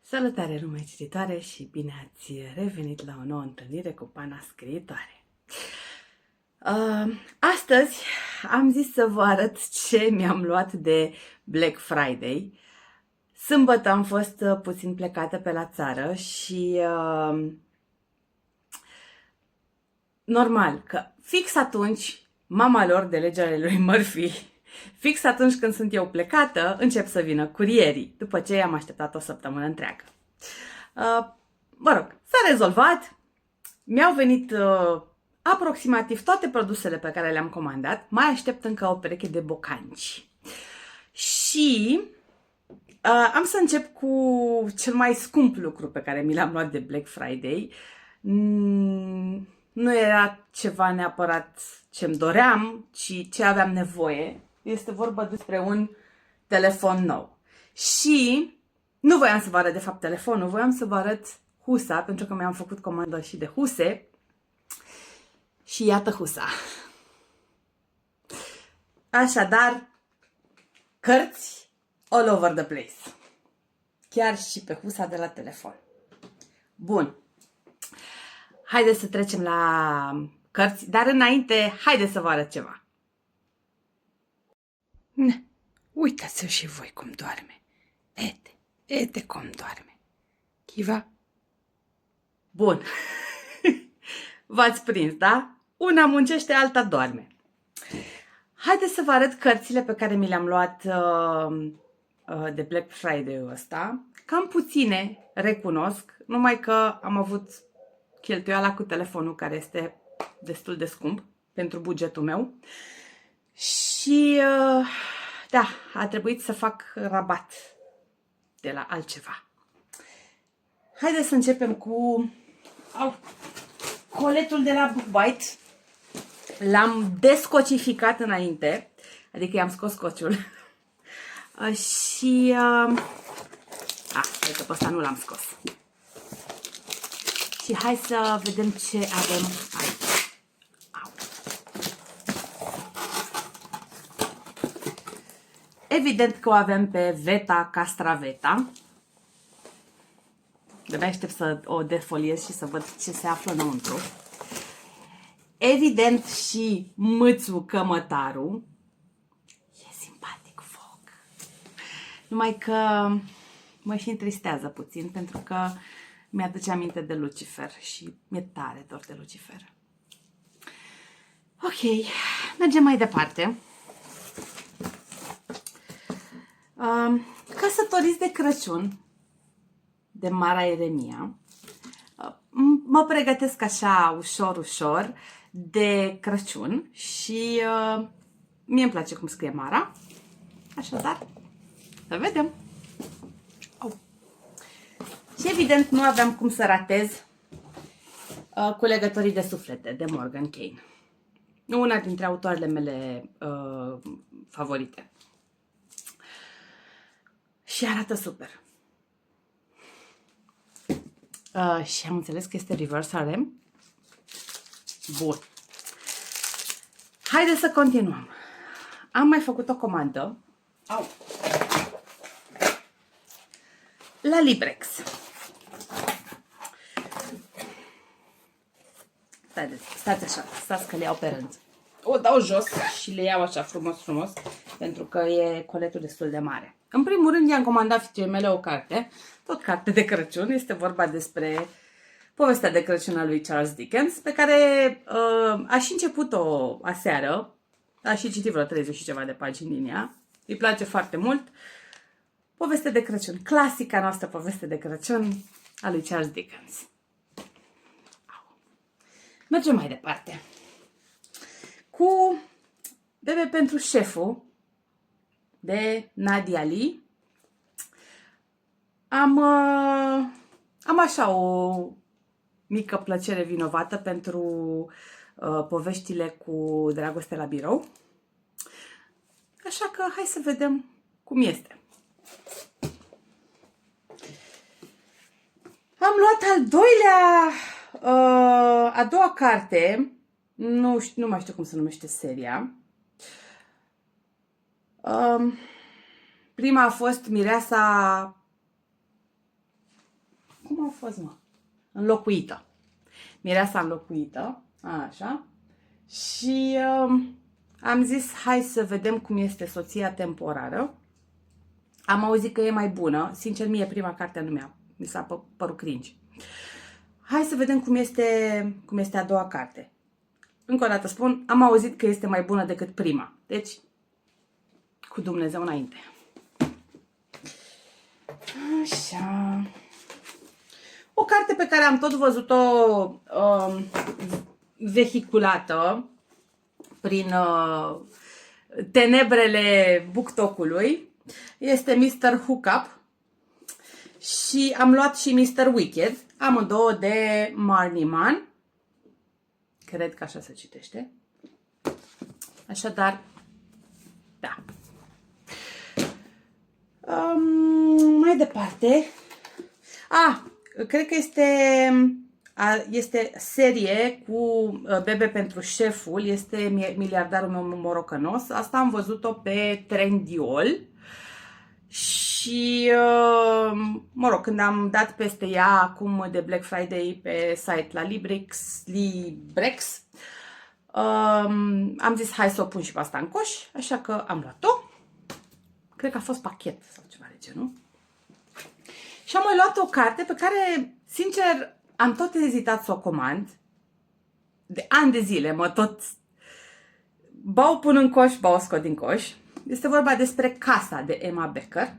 Salutare, lume cititoare, și bine ați revenit la o nouă întâlnire cu Pana Scriitoare. Astăzi am zis să vă arăt ce mi-am luat de Black Friday. Sâmbătă am fost puțin plecată pe la țară și normal că fix atunci mama lor de legea lui Murphy, fix atunci când sunt eu plecată, încep să vină curierii, după ce am așteptat o săptămână întreagă. Mă rog, s-a rezolvat, mi-au venit aproximativ toate produsele pe care le-am comandat, mai aștept încă o pereche de bocanci. Și am să încep cu cel mai scump lucru pe care mi l-am luat de Black Friday. Nu era ceva neapărat ce-mi doream, ci ce aveam nevoie. Este vorba despre un telefon nou. Și nu voiam să vă arăt de fapt telefonul, voiam să vă arăt husa, pentru că mi-am făcut comandă și de huse. Și iată husa. Așadar, cărți all over the place. Chiar și pe husa de la telefon. Bun. Haideți să trecem la cărți, dar înainte, haideți să vă arăt ceva. Uitați-o și voi cum doarme. Ete cum doarme. Chiva? Bun. V-ați prins, da? Una muncește, alta doarme. Haideți să vă arăt cărțile pe care mi le-am luat de Black Friday-ul ăsta. Cam puține, recunosc, numai că am avut cheltuiala cu telefonul, care este destul de scump pentru bugetul meu. Și da, a trebuit să fac rabat de la altceva. Haideți să începem cu coletul de la Book-Bite. L-am descocificat înainte, adică i-am scos scociul. Și cred că pe ăsta nu l-am scos. Și hai să vedem ce avem aici. Evident că o avem pe Veta Castraveta. De-abia aștept să o defoliez și să văd ce se află înăuntru. Evident și Mâțu Cămătaru. E simpatic foc. Numai că mă și întristează puțin, pentru că mi-aduce aminte de Lucifer și mi-e tare dor de Lucifer. Ok, mergem mai departe. Căsătoriți de Crăciun, de Mara Eremia. Mă pregătesc așa ușor, ușor de Crăciun și mie îmi place cum scrie Mara. Așadar, să vedem. Și evident nu aveam cum să ratez Culegătorii de suflete, de Morgan Kane. Una dintre autoarele mele favorite. Și arată super. Și am înțeles că este reverse RM. Bun. Haideți să continuăm. Am mai făcut o comandă la Librex. Stați așa, stați că le iau pe rând. O dau jos și le iau așa frumos, frumos, pentru că e coletul destul de mare. În primul rând i-am comandat fiicei mele o carte, tot carte de Crăciun. Este vorba despre povestea de Crăciun a lui Charles Dickens, pe care a și început-o aseară, a și citit vreo 30 și ceva de pagini din ea. Îi place foarte mult. Poveste de Crăciun, clasica noastră poveste de Crăciun a lui Charles Dickens. Mergem mai departe. Cu Bebe pentru șeful, de Nadia Lee. Am așa o mică plăcere vinovată pentru poveștile cu dragoste la birou. Așa că hai să vedem cum este. Am luat a doua carte. Nu mai știu cum se numește seria. Prima a fost Mireasa Cum a fost, mă? Înlocuită. Mireasa înlocuită. Așa. Și am zis, hai să vedem cum este Soția temporară. Am auzit că e mai bună. Sincer, mie prima carte nu mi s-a părut cringe. Hai să vedem cum este a doua carte. Încă o dată spun, am auzit că este mai bună decât prima. Deci, cu Dumnezeu înainte. Așa. O carte pe care am tot văzut-o vehiculată prin tenebrele BookTok-ului este Mr. Hookup și am luat și Mr. Wicked, amândouă de Marnie Mann. Cred că așa se citește. Așadar, da. Mai departe. Cred că este serie cu Bebe pentru șeful. Este Miliardarul meu morocănos. Asta am văzut-o pe Trendyol. Și, mă rog, când am dat peste ea acum de Black Friday pe site la Librex, am zis hai să o pun și pe asta în coș, așa că am luat-o. Cred că a fost pachet sau ceva de genul. Și am mai luat o carte pe care, sincer, am tot ezitat să o comand. De ani de zile, ba o pun în coș, ba o scot din coș. Este vorba despre Casa de Emma Becker.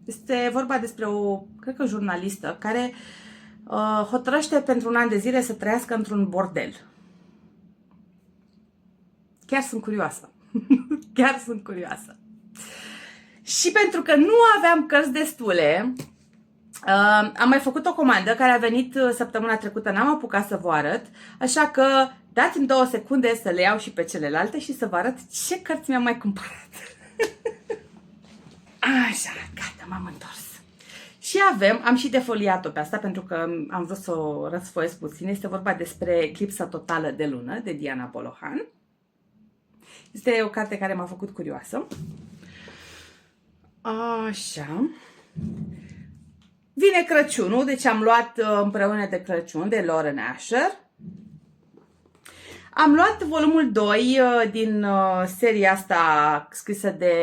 Este vorba despre cred că jurnalistă, care hotărăște pentru un an de zile să trăiască într-un bordel. Chiar sunt curioasă. Chiar sunt curioasă. Și pentru că nu aveam cărți destule, am mai făcut o comandă care a venit săptămâna trecută, n-am apucat să vă arăt, așa că dați-mi 2 secunde să le iau și pe celelalte și să vă arăt ce cărți mi-am mai cumpărat. Așa, gata, m-am întors. Și am și defoliat-o pe asta pentru că am vrut să o răsfoiesc puțin. Este vorba despre Eclipsa totală de lună de Diana Bolohan. Este o carte care m-a făcut curioasă. Așa. Vine Crăciunul, deci am luat Împreună de Crăciun de Lauren Asher. Am luat volumul 2 din seria asta scrisă de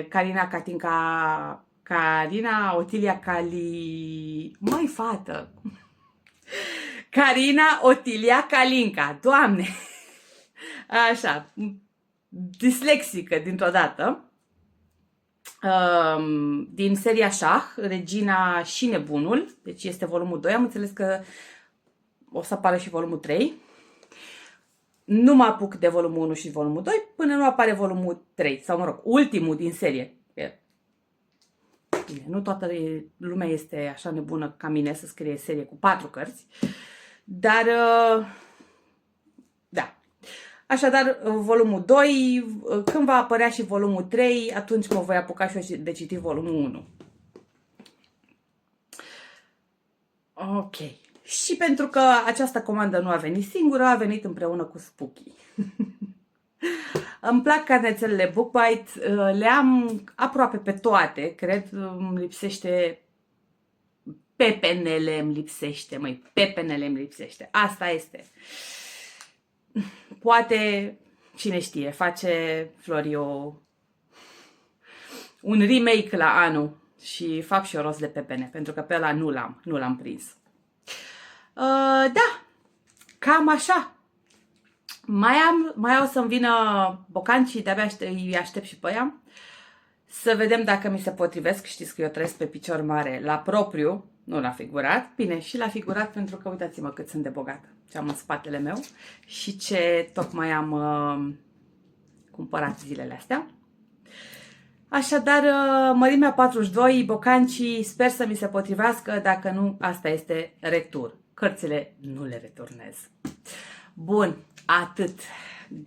Carina Otilia Măi, fată! Carina Otilia Kalinka, Doamne! Așa, dislexică dintr-o dată. Din seria Șah, Regina și Nebunul, deci este volumul 2, am înțeles că o să apară și volumul 3. Nu mă apuc de volumul 1 și volumul 2 până nu apare volumul 3, sau mă rog, ultimul din serie. Bine, nu toată lumea este așa nebună ca mine să scrie serie cu 4 cărți, dar da. Așadar, volumul 2, când va apărea și volumul 3, atunci mă voi apuca și eu de citit volumul 1. Ok. Și pentru că această comandă nu a venit singură, a venit împreună cu Spooky. Îmi plac carnețelele BookBite, le am aproape pe toate, cred, îmi lipsește pepenele, îmi lipsește, asta este. Poate, cine știe, face Florio un remake la anul și fac și o rost de pepene, pentru că pe ăla nu l-am prins. Da, cam așa. Mai au să-mi vină bocancii, de-abia îi aștept și pe ea. Să vedem dacă mi se potrivesc. Știți că eu trăiesc pe picior mare la propriu, nu la figurat. Bine, și la figurat, pentru că uitați-mă cât sunt de bogată. Ce am în spatele meu și ce tocmai am cumpărat zilele astea. Așadar, mărimea 42, bocancii, sper să mi se potrivească, dacă nu, asta este retur. Cărțile nu le returnez. Bun, atât.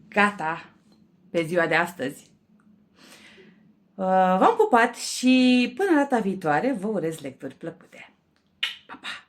Gata pe ziua de astăzi. V-am pupat și până data viitoare vă urez lecturi plăcute. Pa, pa!